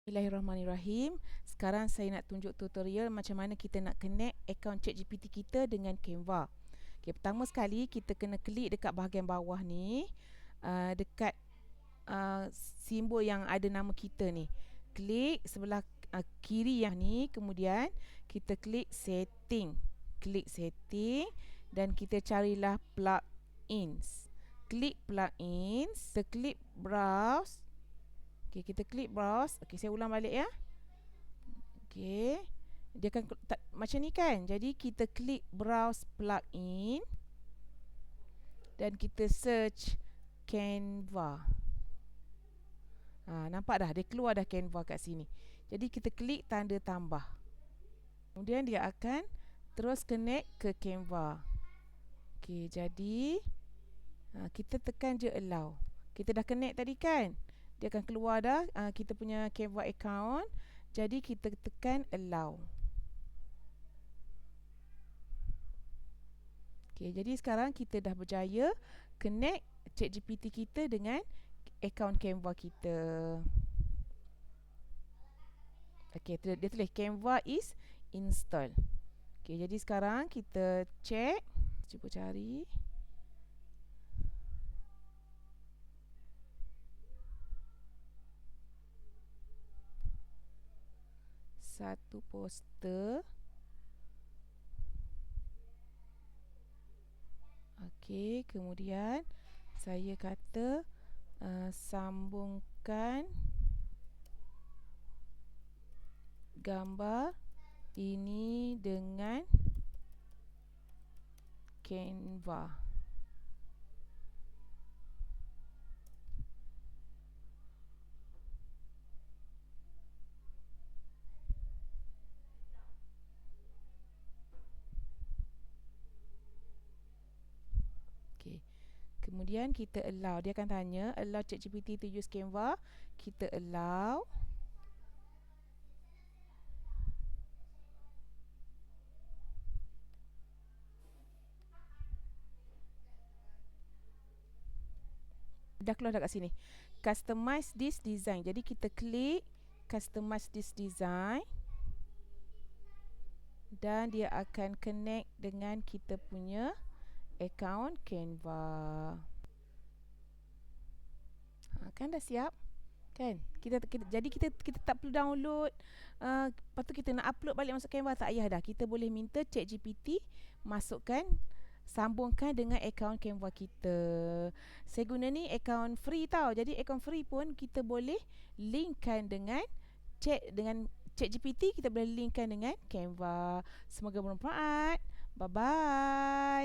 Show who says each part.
Speaker 1: Bismillahirrahmanirrahim. Sekarang saya nak tunjuk tutorial macam mana kita nak connect akaun ChatGPT kita dengan Canva. Okay, pertama sekali kita kena klik dekat bahagian bawah ni, dekat simbol yang ada nama kita ni. Klik sebelah kiri yang ni, kemudian kita klik setting. Klik setting dan kita carilah plugins. Klik plugins, kita klik browse. Okay, kita klik browse. Okay, saya ulang balik ya. Okay, dia akan macam ni kan. Jadi kita klik browse plugin dan kita search Canva. Nampak dah, dia keluar dah Canva kat sini. Jadi kita klik tanda tambah. Kemudian dia akan terus connect ke Canva. Okay, jadi kita tekan je allow. Kita dah connect tadi kan. Dia akan keluar dah kita punya Canva account. Jadi kita tekan allow. Okay, jadi sekarang kita dah berjaya connect ChatGPT kita dengan akaun Canva kita. Okay, dia tulis Canva is installed. Okay, jadi sekarang kita check. Cuba cari. Satu poster. Okey, kemudian saya kata sambungkan gambar ini dengan Canva. Kemudian kita allow. Dia akan tanya allow ChatGPT to use Canva. Kita allow. Dah keluar dekat sini. Customize this design. Jadi kita klik customize this design. Dan dia akan connect dengan kita punya akaun Canva. Kan dah siap kan? Jadi kita tak perlu download. Lepas tu kita nak upload balik masuk Canva, tak payah dah. Kita boleh minta ChatGPT masukkan, sambungkan dengan akaun Canva kita. Saya guna ni akaun free tau. Jadi akaun free pun kita boleh linkkan dengan ChatGPT, kita boleh linkkan dengan Canva. Semoga bermanfaat. Bye bye.